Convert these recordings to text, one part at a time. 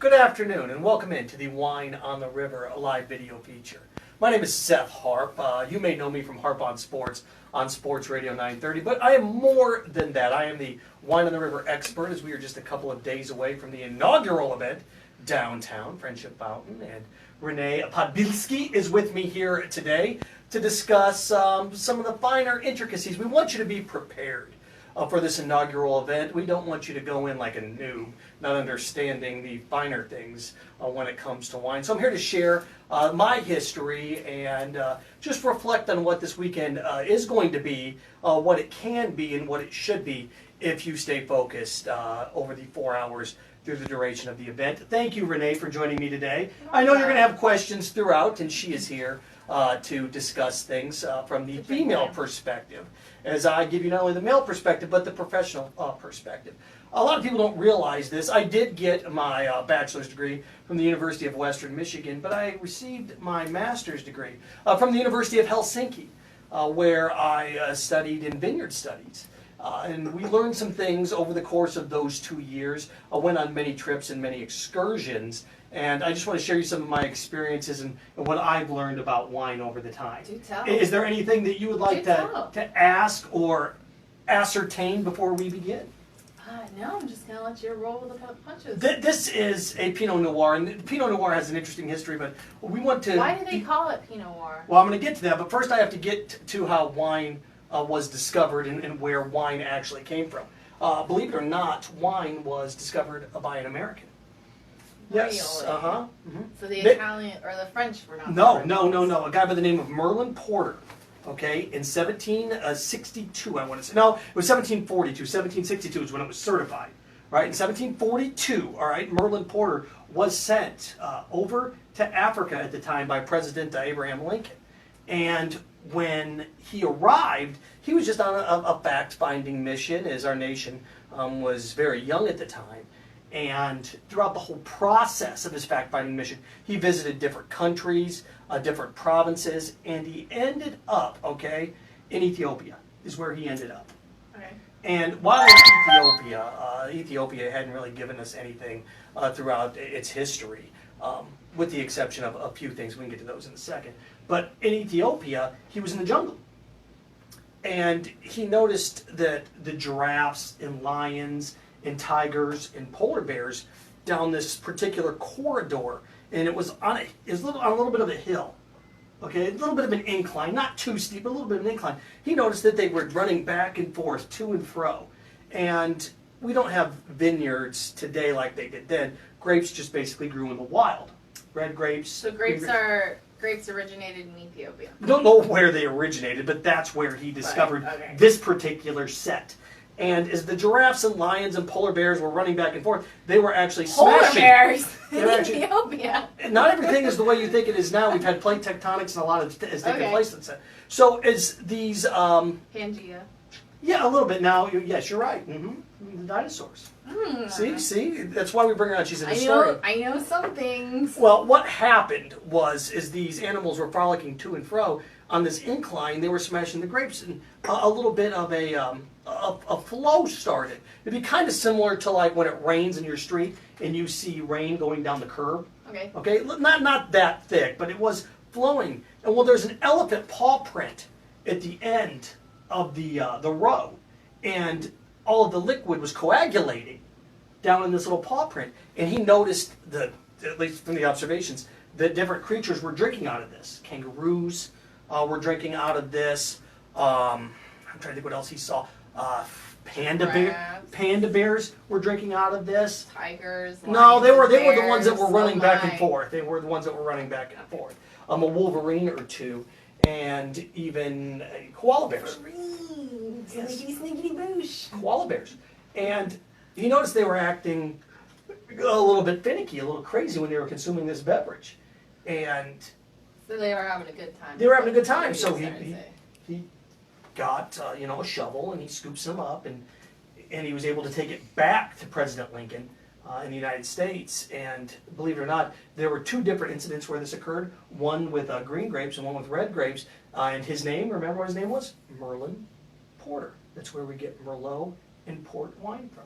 Good afternoon and welcome into the Wine on the River live video feature. My name is Seth Harp. You may know me from Harp on Sports on Sports Radio 930, but I am more than that. I am the Wine on the River expert as we are just a couple of days away from the inaugural event downtown, Friendship Fountain, and Renee Podbilski is with me here today to discuss some of the finer intricacies. We want you to be prepared for this inaugural event. We don't want you to go in like a noob, not understanding the finer things when it comes to wine. So I'm here to share my history and just reflect on what this weekend is going to be, what it can be, and what it should be if you stay focused over the 4 hours through the duration of the event. Thank you, Renee, for joining me today. I know you're going to have questions throughout, and she is here to discuss things from the female perspective, as I give you not only the male perspective, but the professional perspective. A lot of people don't realize this. I did get my bachelor's degree from the University of Western Michigan, but I received my master's degree from the University of Helsinki, where I studied in vineyard studies. And we learned some things over the course of those 2 years. I went on many trips and many excursions, and I just want to share you some of my experiences and what I've learned about wine over the time. Do tell. Is there anything that you would like to ask or ascertain before we begin? No, I'm just going to let you roll with the punches. This is a Pinot Noir, and Pinot Noir has an interesting history, but we want to... Why do they call it Pinot Noir? Well, I'm going to get to that, but first I have to get to how wine was discovered and where wine actually came from. Believe it or not, wine was discovered by an American. Yes. Really? Mm-hmm. So the Italian or the French were not. No. A guy by the name of Merlin Porter. Okay, in 1762, I want to say. No, it was 1742. 1762 is when it was certified. Right, in 1742, all right, Merlin Porter was sent over to Africa at the time by President Abraham Lincoln. And when he arrived, he was just on a fact-finding mission, as our nation was very young at the time. And throughout the whole process of his fact-finding mission, he visited different countries, different provinces, and he ended up, in Ethiopia, is where he ended up. Okay. And while in Ethiopia hadn't really given us anything throughout its history, with the exception of a few things. We can get to those in a second. But in Ethiopia, he was in the jungle. And he noticed that the giraffes and lions and tigers and polar bears down this particular corridor, and it was on a little bit of a hill. Okay, a little bit of an incline, not too steep, but a little bit of an incline. He noticed that they were running back and forth, to and fro. And we don't have vineyards today like they did then. Grapes just basically grew in the wild. Red grapes. So grapes originated in Ethiopia. We don't know where they originated, but that's where he discovered this particular set. And as the giraffes and lions and polar bears were running back and forth, they were actually smashing. Polar bears in Ethiopia. Not everything is the way you think it is now. We've had plate tectonics and a lot of has taken place since then. So as these... Pangea. Yeah, a little bit now. Yes, you're right. Mm-hmm. The dinosaurs. See? That's why we bring her on. She's a historian. I know some things. Well, what happened was, as these animals were frolicking to and fro on this incline, they were smashing the grapes, and a little bit of a flow started. It'd be kind of similar to like when it rains in your street and you see rain going down the curb. Okay. Not that thick, but it was flowing. And well, there's an elephant paw print at the end of the row, and all of the liquid was coagulating down in this little paw print. And he noticed at least from the observations, that different creatures were drinking out of this. Kangaroos were drinking out of this. I'm trying to think what else he saw. Panda bears were drinking out of this. Tigers. No, they were the ones that were running back and forth. They were the ones that were running back and forth. A wolverine or two, and even koala bears. Yes. Sneaky boosh. Koala bears. And he noticed they were acting a little bit finicky, a little crazy when they were consuming this beverage. And so they were having a good time. They were having a good time. So he got a shovel and he scoops them up and he was able to take it back to President Lincoln in the United States. And believe it or not, there were two different incidents where this occurred. One with green grapes and one with red grapes. And his name, remember what his name was? Merlin Porter. That's where we get Merlot and port wine from.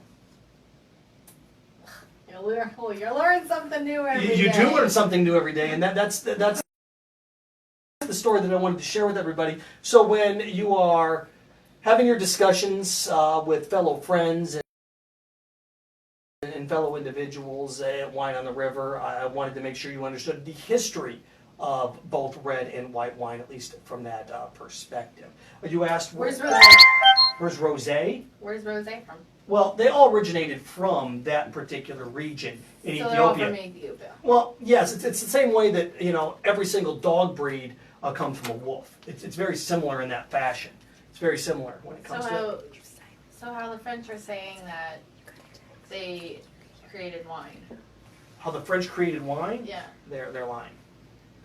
You learn something new every day. You do learn something new every day, and that's the story that I wanted to share with everybody. So when you are having your discussions with fellow friends and fellow individuals at Wine on the River, I wanted to make sure you understood the history of both red and white wine, at least from that perspective. You asked, Where's rosé? Where's rosé? Where's rosé from? Well, they all originated from that particular region in So they're all Ethiopia. from Ethiopia. Well, yes, it's the same way that every single dog breed comes from a wolf. It's very similar in that fashion. It's very similar when it comes to. So how the French are saying that they created wine? How the French created wine? Yeah. They're lying.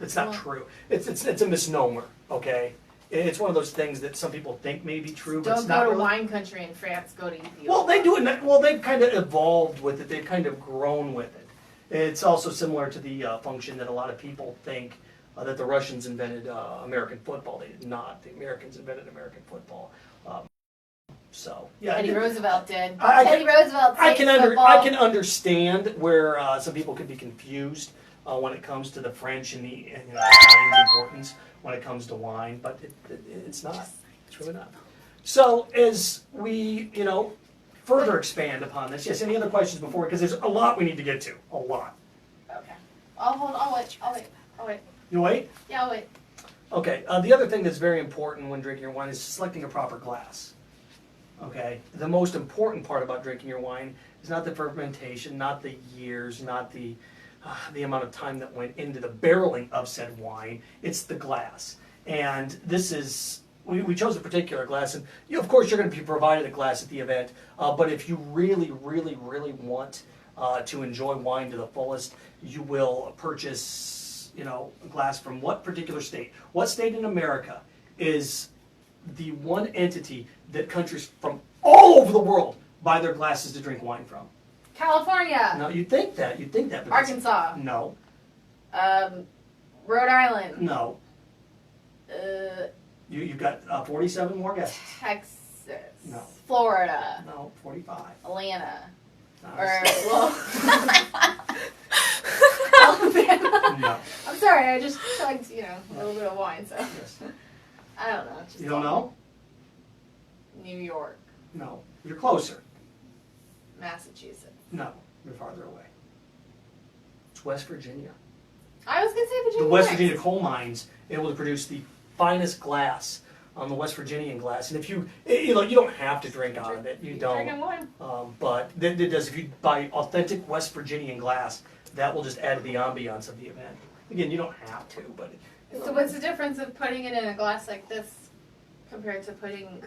It's not true. It's a misnomer. Okay, it's one of those things that some people think may be true, but Don't it's not go to really. wine country in France. Go to Ethiopia. Well, they do it. Well, they've kind of evolved with it. They've kind of grown with it. It's also similar to the function that a lot of people think that the Russians invented American football. They did not. The Americans invented American football. So yeah, Teddy Roosevelt did. Teddy Roosevelt. I can understand where some people could be confused when it comes to the French and the Italians' importance when it comes to wine, but it's not. It's really not. So as we further expand upon this, yes. Any other questions before? Because there's a lot we need to get to. A lot. Okay. I'll wait. You wait. Yeah, I'll wait. Okay. The other thing that's very important when drinking your wine is selecting a proper glass. Okay. The most important part about drinking your wine is not the fermentation, not the years, not the amount of time that went into the barreling of said wine. It's the glass. And this is, we chose a particular glass. And of course, you're going to be provided a glass at the event. But if you really, really, really want to enjoy wine to the fullest, you will purchase, a glass from what particular state? What state in America is the one entity that countries from all over the world buy their glasses to drink wine from? California. No, you'd think that. But Arkansas. No. Rhode Island. No. You've got 47 more guesses. Texas. No. Florida. No, 45. Atlanta. No, Alabama. No. I'm sorry, I just chugged, a little bit of wine, so Yes. I don't know. You don't know? New York. No. You're closer. Massachusetts. No. You're farther away. It's West Virginia. I was going to say Virginia. The West next. Virginia coal mines able to produce the finest glass on the West Virginian glass. And if you don't have to drink out of it. You don't. Drinking wine. But it does. If you buy authentic West Virginian glass, that will just add to the ambiance of the event. Again, you don't have to, but. So what's the difference of putting it in a glass like this compared to putting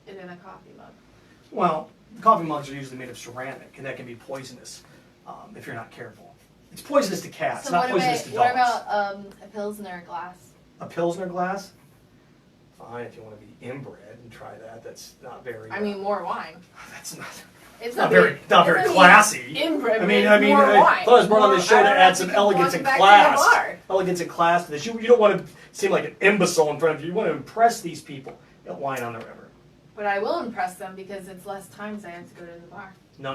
it in a coffee mug? Well, the coffee mugs are usually made of ceramic, and that can be poisonous if you're not careful. It's poisonous to cats, So not poisonous to dogs. what about a Pilsner glass? A Pilsner glass? Fine, if you want to be inbred and try that. That's not very. I mean, more wine. That's not. It's Not very classy. Inbred. I mean, more I wine. thought I was brought on this show I to don't add have some keep elegance walking and back to the class. bar. Elegance and class to this. You don't want to seem like an imbecile in front of you. You want to impress these people at Wine on the River. But I will impress them because it's less times I have to go to the bar. No.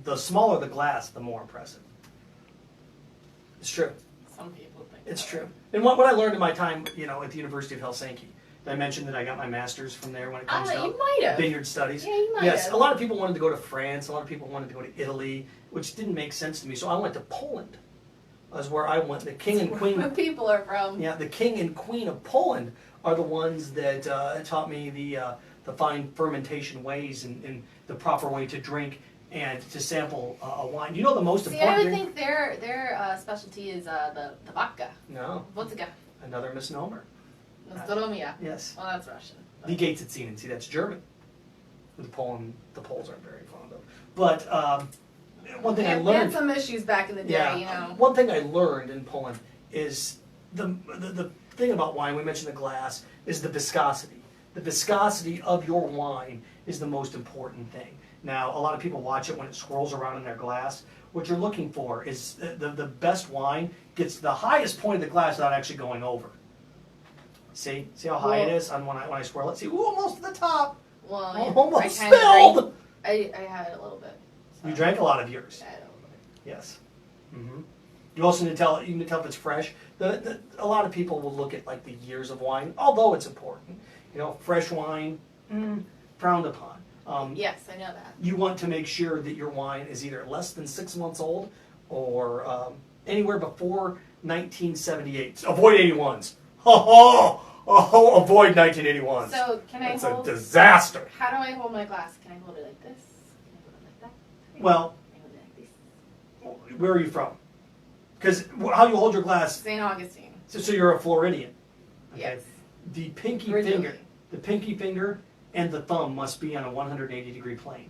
The smaller the glass, the more impressive. It's true. Some people think It's that. true. And what I learned in my time, at the University of Helsinki, I mentioned that I got my master's from there when it comes You to might have. vineyard studies. Yeah, you might Yes, have. a lot of people wanted to go to France. A lot of people wanted to go to Italy, which didn't make sense to me. So I went to Poland. That's where I went. The king and queen. Where people are from. Yeah, the king and queen of Poland are the ones that taught me the fine fermentation ways and the proper way to drink and to sample a wine. You know the most See, important I would thing? think their specialty is the vodka. No, Vodka. another misnomer. Nostoromia. Yes. Well, that's Russian. Die Gatezitzen. See, that's German. The Poles aren't very fond of. But one thing I We had learned. some issues back in the day, One thing I learned in Poland is the thing about wine. We mentioned the glass is the viscosity. The viscosity of your wine is the most important thing. Now, a lot of people watch it when it swirls around in their glass. What you're looking for is the best wine gets to the highest point of the glass without actually going over. See how high it is on when I swirl it. See, ooh, almost to the top. Well, Almost I kinda spilled. I had a little bit. So. You drank a lot of yours. I had a little bit. Yes. Mm-hmm. You also need to tell. You need to tell if it's fresh. A lot of people will look at like the years of wine, although it's important. You know, fresh wine, frowned upon. Yes, I know that. You want to make sure that your wine is either less than 6 months old or anywhere before 1978. Avoid 81s. Avoid 1981s. So can I It's hold? a disaster. How do I hold my glass? Can I hold it like this? Can I hold it like that? Well, Can I hold it like this? where are you from? Because how you hold your glass. St. Augustine. So you're a Floridian. Okay? Yes. The pinky Originally. finger, and the thumb must be on a 180-degree plane.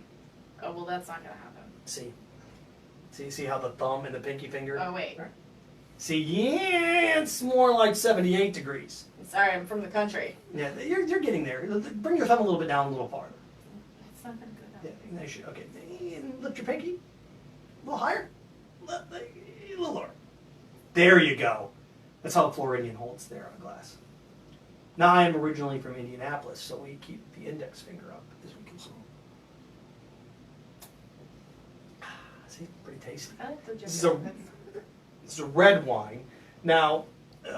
Oh well, that's not gonna happen. See how the thumb and the pinky finger. Oh wait. See, yeah, it's more like 78 degrees. I'm sorry, I'm from the country. Yeah, you're getting there. Bring your thumb a little bit down, a little farther. It's not gonna go down. Yeah, you should. Okay, and lift your pinky. A little higher. A little lower. There you go. That's how a Floridian holds there on a glass. Now, I am originally from Indianapolis, so we keep the index finger up as we consume. See, pretty tasty. I like the This is a red wine. Now,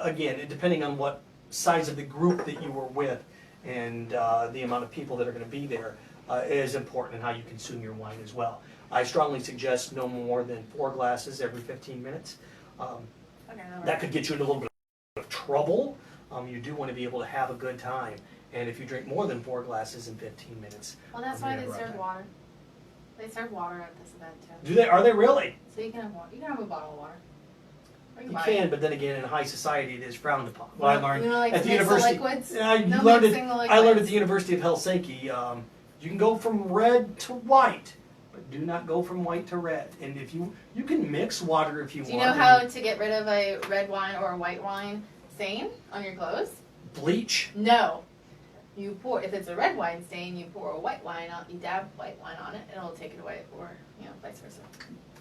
again, depending on what size of the group that you were with and the amount of people that are going to be there, it is important in how you consume your wine as well. I strongly suggest no more than 4 glasses every 15 minutes. That could get you into a little bit of trouble. You do want to be able to have a good time. And if you drink more than 4 glasses in 15 minutes... Well, that's you're why gonna they have a rough serve time. water. They serve water at this event too. Do they? Are they really? So you can have water. You can have a bottle of water. Or You buy can, it. but then again, in high society, it is frowned upon. What I learned You know, like at the mix the university. liquids? Yeah, No learned mixing the I learned at liquids. the University of Helsinki. You can go from red to white, but do not go from white to red. And if you can mix water if you Do you want. know how to get rid of a red wine or a white wine stain on your clothes? Bleach. No. You pour, if it's a red wine stain, you pour a white wine on, you dab white wine on it, and it'll take it away, or, you know, vice versa.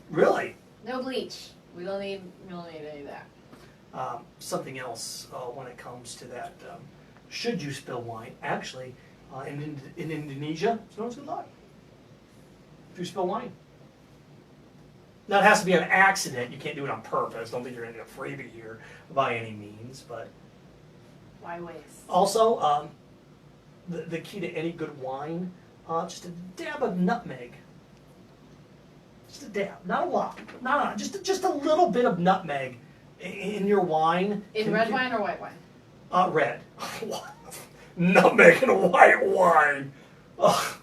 Really? No bleach. We don't need any of that. Something else when it comes to that. Should you spill wine? Actually, in Indonesia, it's no one's good luck. If you spill wine. Now, it has to be an accident. You can't do it on purpose. Don't think you're going to get a freebie here by any means. But Why waste? also, the key to any good wine, just a dab of nutmeg. Just a dab, not a lot. No, just a little bit of nutmeg in your wine. In red wine or white wine? Red. Nutmeg in a white wine. Ugh.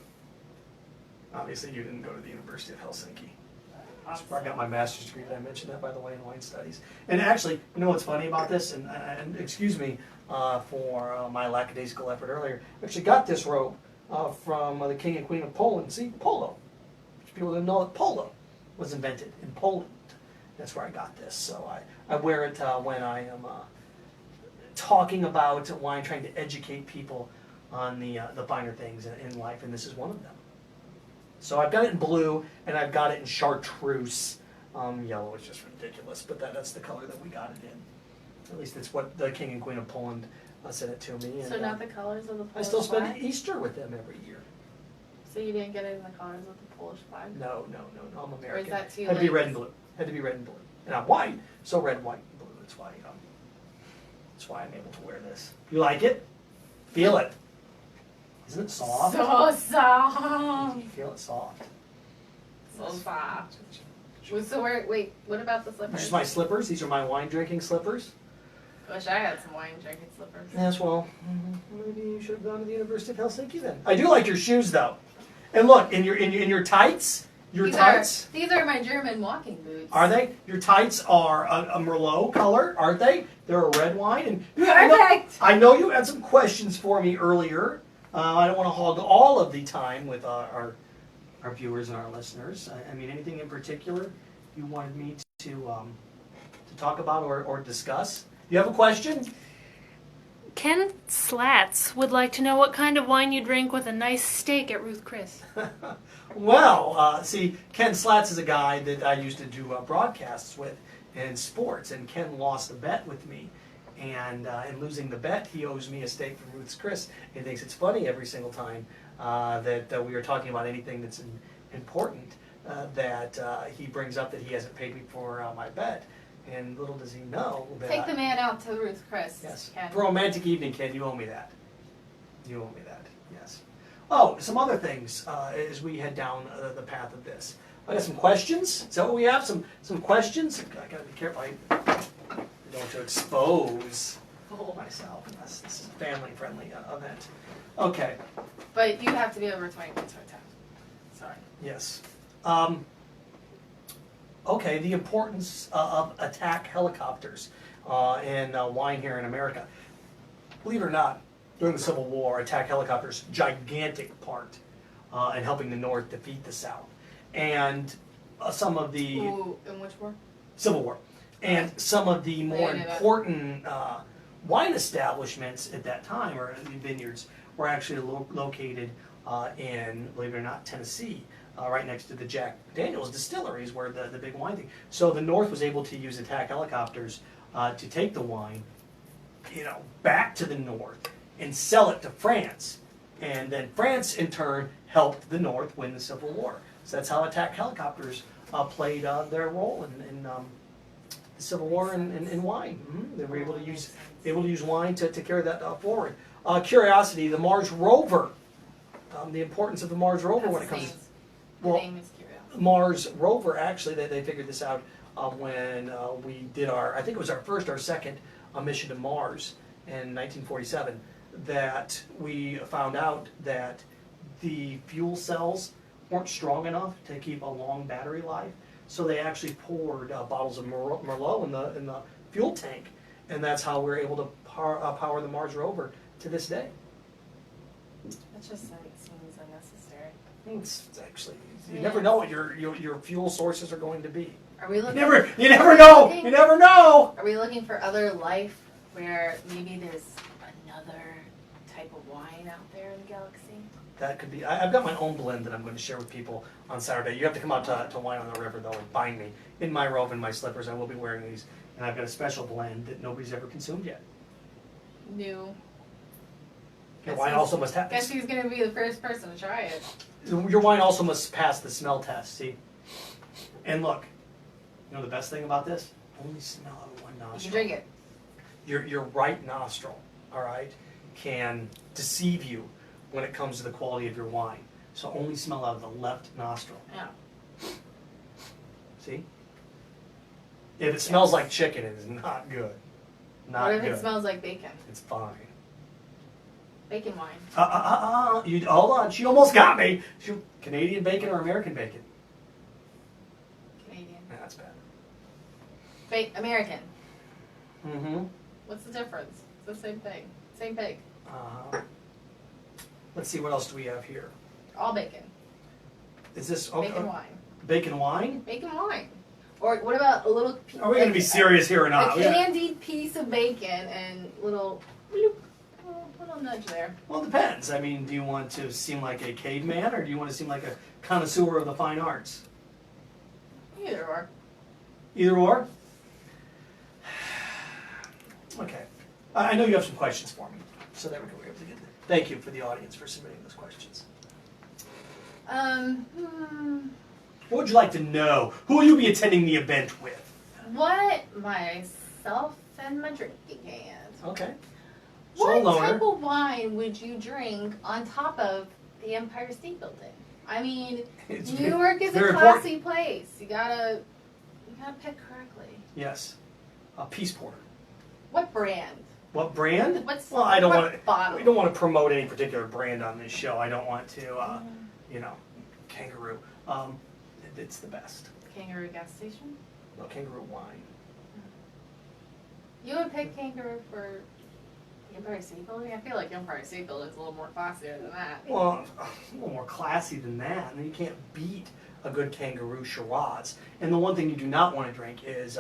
Obviously, you didn't go to the University of Helsinki. That's where I got my master's degree. Did I mention that, by the way, in wine studies? And actually, you know what's funny about this? And excuse me for my lackadaisical effort earlier. I actually got this robe from the King and Queen of Poland. See, polo. People didn't know that polo was invented in Poland. That's where I got this. So I wear it when I am talking about wine, trying to educate people on the finer things in life, and this is one of them. So I've got it in blue, and I've got it in chartreuse. Yellow is just ridiculous, but that's the color that we got it in. At least it's what the King and Queen of Poland sent it to me. And, So not the colors of the I Polish still spend flag? Easter with them every year. So you didn't get it in the colors of the Polish flag? No, I'm American. Or is that too Had to be late? red and blue. Had to be red and blue. And I'm white, so red, white, and blue. That's why I'm able to wear this. You like it? Feel it. Isn't it soft? So soft. You feel it soft. So soft. So wait, what about the slippers? These are my slippers. These are my wine drinking slippers. I wish I had some wine drinking slippers. Yes, well, maybe you should have gone to the University of Helsinki then. I do like your shoes though. And look, in your tights, These are my German walking boots. Are they? Your tights are a Merlot color, aren't they? They're a red wine. And Perfect! I know you had some questions for me earlier. I don't want to hog all of the time with our viewers and our listeners. I mean, anything in particular you wanted me to talk about or discuss? You have a question? Ken Slats would like to know what kind of wine you drink with a nice steak at Ruth Chris. Well, see, Ken Slats is a guy that I used to do broadcasts with in sports, and Ken lost a bet with me. And in losing the bet, he owes me a steak from Ruth's Chris. He thinks it's funny every single time that we are talking about anything that's important. that he brings up that he hasn't paid me for my bet. And little does he know that... Take the man out to Ruth Chris. Yes. Ken. For a romantic evening, Ken, you owe me that. You owe me that, yes. Oh, some other things as we head down the path of this. I got some questions. Is that what we have? Some questions? I gotta be careful. I don't want to expose myself. This is a family-friendly event. Okay. But you have to be over 20 minutes for a test. Sorry. Yes. Okay, the importance of attack helicopters and wine here in America. Believe it or not, during the Civil War, attack helicopters, gigantic part in helping the North defeat the South. And some of the... Ooh, in which war? Civil War. And some of the more important wine establishments at that time, or vineyards, were actually located in, believe it or not, Tennessee, right next to the Jack Daniel's distilleries, where the big wine thing. So the North was able to use attack helicopters to take the wine, back to the North and sell it to France. And then France, in turn, helped the North win the Civil War. So that's how attack helicopters played their role in the Civil War in wine. They were able to use wine to carry that forward. Curiosity: the Mars rover. The importance of the Mars rover when it comes. The name is Curiosity. Mars rover, actually, they figured this out when we did I think it was our first or second mission to Mars in 1947. That we found out that the fuel cells weren't strong enough to keep a long battery life, so they actually poured bottles of Merlot in the fuel tank, and that's how we're able to power the Mars rover to this day. That just seems unnecessary. It's actually, you never know what your fuel sources are going to be. Are we looking? You never know. You never know. Are we looking for other life where maybe there's another type of wine out there in the galaxy? That could be. I've got my own blend that I'm going to share with people on Saturday. You have to come out to Wine on the River, though, and find me. In my robe and my slippers, I will be wearing these. And I've got a special blend that nobody's ever consumed yet. New. Your wine also must have... Guess who's going to be the first person to try it? Your wine also must pass the smell test, see? And look, the best thing about this? Only smell out of one nostril. You can drink it. Your right nostril, all right, can deceive you when it comes to the quality of your wine. So only smell out of the left nostril. Yeah. See? If it smells like chicken, it is not good. Not what if good. it smells like bacon? It's fine. Bacon wine. You hold on. She almost got me. Canadian bacon or American bacon? Canadian. Nah, that's bad. American. Mm-hmm. What's the difference? It's the same thing. Same pig. Let's see, what else do we have here? All bacon. Is this... Bacon wine. Bacon wine? Bacon wine. Or what about a little... Are we going to be serious here or not? A candied piece of bacon and little nudge there. Well, it depends. I mean, do you want to seem like a caveman, or do you want to seem like a connoisseur of the fine arts? Either or. Either or? Okay. I know you have some questions for me, so that we're able to get there. Thank you for the audience for submitting those questions. What would you like to know? Who will you be attending the event with? What myself and my drinking hands. Okay. What type of wine would you drink on top of the Empire State Building? I mean, New York is a classy place. You gotta pick correctly. Yes. Peace Porter. What brand? What brand? Well, I don't want to. Bottle? We don't want to promote any particular brand on this show. I don't want to. Kangaroo. It's the best. Kangaroo gas station? No, Kangaroo wine. You would pick Kangaroo for the Empire State Building? I feel like Empire State Building's a little more classier than that. Well, a little more classy than that. And you can't beat a good Kangaroo Shiraz. And the one thing you do not want to drink is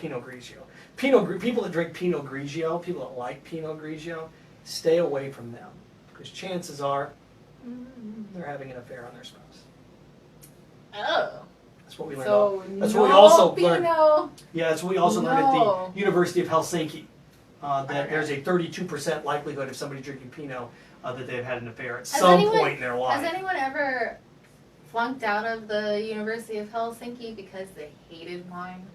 Pinot Grigio. People that drink Pinot Grigio, people that like Pinot Grigio, stay away from them. Because chances are they're having an affair on their spouse. Oh. That's what we learned. So That's what we also Pinot. learned. Yeah, that's what we also learned at the University of Helsinki. That there's a 32% likelihood of somebody drinking Pinot that they've had an affair at some point in their life. Has anyone ever flunked out of the University of Helsinki because they hated wine?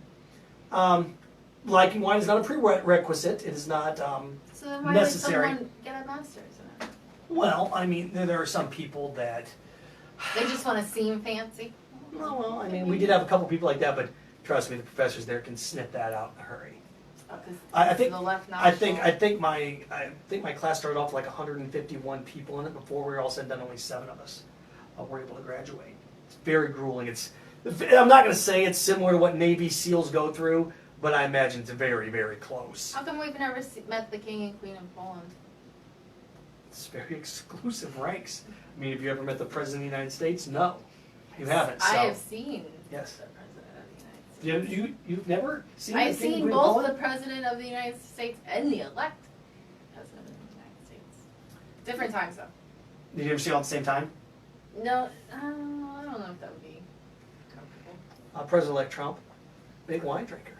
Liking wine is not a prerequisite. It is not So then why necessary. would someone get a master's in it? Well, I mean, there are some people that. They just want to seem fancy. No, well, I mean, we did have a couple people like that, but trust me, the professors there can snip that out in a hurry. Oh, 'cause I think the left I think nostril. I think my class started off like 151 people in it. Before we were all said and done, only 7 of us were able to graduate. It's very grueling. I'm not going to say it's similar to what Navy SEALs go through, but I imagine it's very, very close. How come we've never met the King and Queen of Poland? It's very exclusive ranks. I mean, have you ever met the President of the United States? No, you haven't. So. I have seen Yes. the President of the United States. You've never seen I've the King seen and Queen of both Poland? the President of the United States and the elect President of the United States. Different times though. Did you ever see it all at the same time? No, I don't know if that would be comfortable. President-elect Trump, big wine drinker.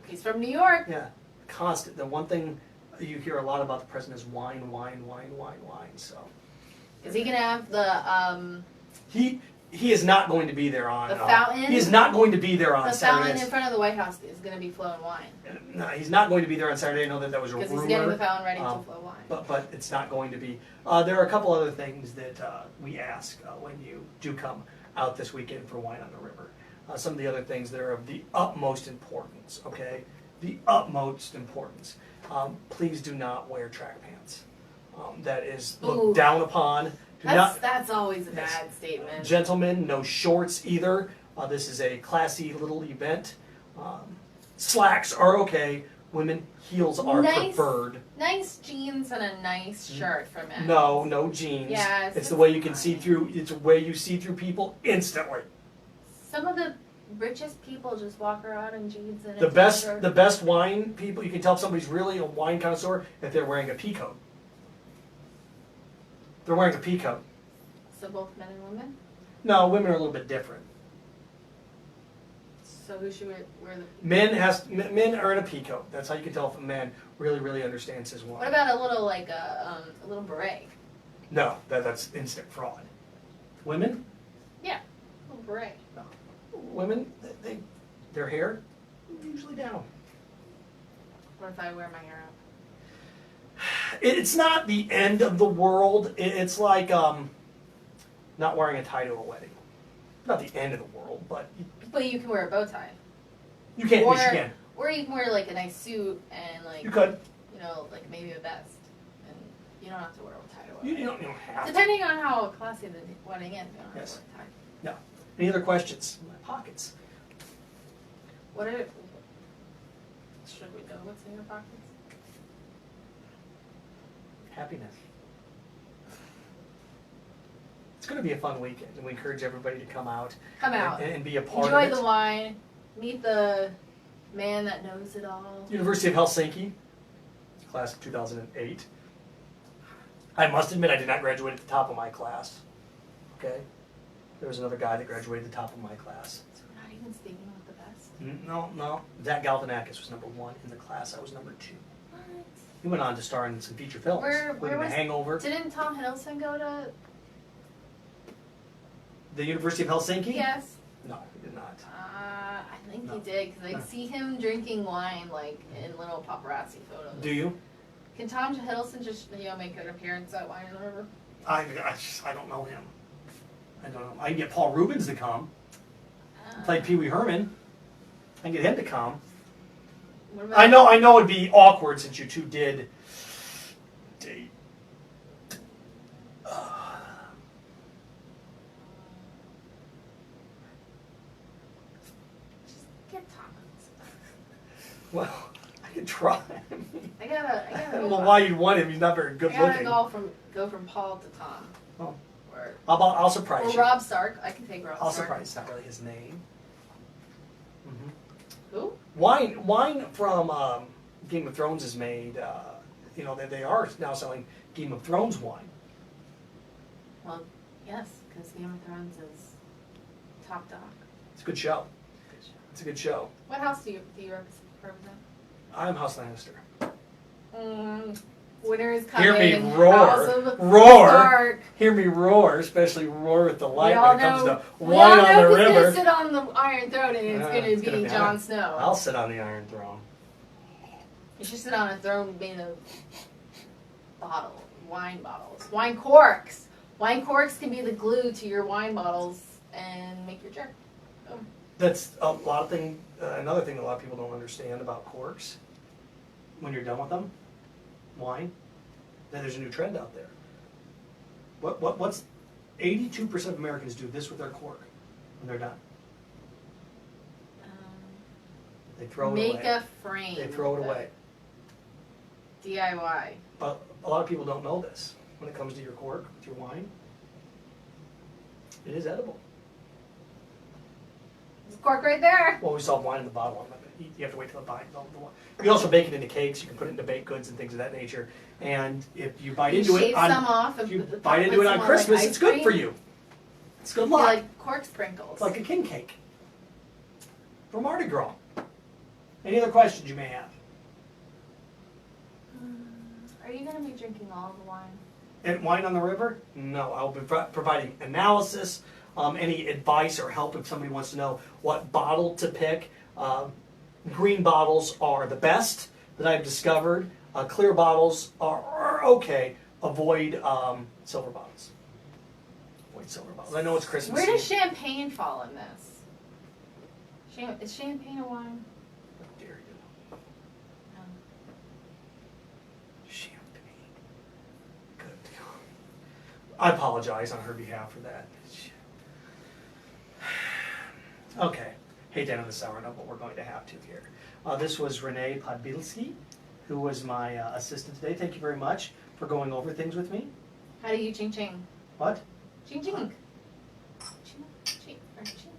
He's from New York. Yeah, constant. The one thing you hear a lot about the president is wine, wine, wine, wine, wine. So Is he gonna have the he is not going to be there on The fountain? He is not going to be there on fountain Saturday. in front of the White House is gonna be flowing wine No, he's not going to be there on Saturday. I know that was a because rumor. he's getting the fountain ready to um, flow wine. But it's not going to be. There are a couple other things that we ask when you do come out this weekend for Wine on the River. Some of the other things that are of the utmost importance, okay? The utmost importance. Please do not wear track pants. That is looked Ooh. down upon. Do That's always a Yes. bad statement. Gentlemen, no shorts either. This is a classy little event. Slacks are okay. Women, heels are Nice. preferred. Nice jeans and a nice shirt for men. No jeans. Yes, It's the way you can fine. see through. It's the way you see through people instantly. Some of the richest people just walk around in jeans and a The best, t-shirt. the best wine people. You can tell if somebody's really a wine connoisseur if they're wearing a pea coat. They're wearing a pea coat. So both men and women. No, women are a little bit different. So who should wear the? Men are in a pea coat. That's how you can tell if a man really understands his wine. What about a little like a little beret? No, that's instant fraud. Women, Yeah, a little beret. women, their hair usually down. What if I wear my hair up? It's not the end of the world. It's like not wearing a tie to a wedding. Not the end of the world, but But you can wear a bow tie. you can. Or, Yes, you can. or you can wear like a nice suit and like You could. like maybe a vest, and you don't have to wear a tie to a You wedding. don't have to. Depending on how classy the wedding is, you don't have Yes. to wear a tie. No. Any other questions? My pockets. What are? Should we know what's in your pockets? Happiness. It's going to be a fun weekend, and we encourage everybody to come out. Come out. And be a part Enjoy of it. the wine. Meet the man that knows it all. University of Helsinki, class of 2008. I must admit I did not graduate at the top of my class. Okay? There was another guy that graduated at the top of my class. So we're not even speaking with the best. No. Zach Galifianakis was number 1 in the class. I was number 2. What? He went on to star in some feature films, Where including The was- Hangover. Didn't Tom Hiddleston go to? The University of Helsinki? Yes. No, he did not. I think No. he did because I No. see him drinking wine like in little paparazzi photos. Do you? Can Tom Hiddleston just make an appearance at Wine in the River? I don't know him. I don't know. I can get Paul Rubens to come. Played Pee Wee Herman. I can get him to come. What about, I know it'd be awkward since you two did date. Just get Tom. Well, I could try. I gotta. I don't know why you'd want him. He's not very good I looking. gotta go from Paul to Tom. Oh. Or I'll surprise you. Rob Stark. I can take Rob I'll Stark. surprise. It's not really his name. Mm-hmm. Who? Wine from Game of Thrones is made. They are now selling Game of Thrones wine. Well, yes, because Game of Thrones is top dog. It's a good show. Good show. It's a good show. What house do you represent? I'm House Lannister. Winter is coming. Hear me House roar. of Roar. Dark. Hear me roar, especially roar with the We light all when it comes know. to We all wine on know the who's river. gonna sit on the Iron Throne, and it's It's gonna be Jon Iron. Snow. I'll sit on the Iron Throne. You should sit on a throne made of wine bottles, wine corks. Wine corks can be the glue to your wine bottles and make your jerk. Boom. That's a lot of thing. Another thing that a lot of people don't understand about corks. When you're done with them, wine. Then there's a new trend out there. What's 82% of Americans do this with their cork when they're done? They throw it away. Make a frame. They throw it with away. DIY. But a lot of people don't know this. When it comes to your cork with your wine, it is edible. There's a cork right there. Well, we saw wine in the bottle. I'm not gonna eat. You have to wait till the wine. You can also bake it into cakes. You can put it into baked goods and things of that nature. And if you bite into it shave some off. if you and bite into it on like Christmas, ice it's good for cream. you. It's good They're luck. like cork sprinkles. It's like a king cake for Mardi Gras. Any other questions you may have? Are you going to be drinking all the wine? And wine on the river? No, I'll be providing analysis, any advice or help if somebody wants to know what bottle to pick. Green bottles are the best that I've discovered. Clear bottles are okay. Avoid silver bottles. Avoid silver bottles. I know it's Christmas. Where does Eve. champagne fall in this? Is champagne a wine? How dare you? No. Champagne. Good God. I apologize on her behalf for that. Okay. Hate to end on the sour note, but we're going to have to here. This was Renee Podbilski, who was my assistant today. Thank you very much for going over things with me. How do you ching ching? What? Ching ching. Ching ching. Or ching.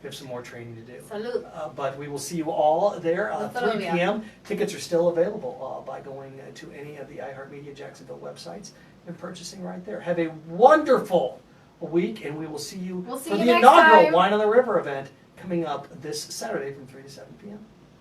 We have some more training to do. Salud. But we will see you all there, 3 Salud. p.m. Tickets are still available by going to any of the iHeartMedia Jacksonville websites and purchasing right there. Have a wonderful week, and we will see you We'll see for you the next inaugural time. Wine on the River event coming up this Saturday from 3 to 7 p.m.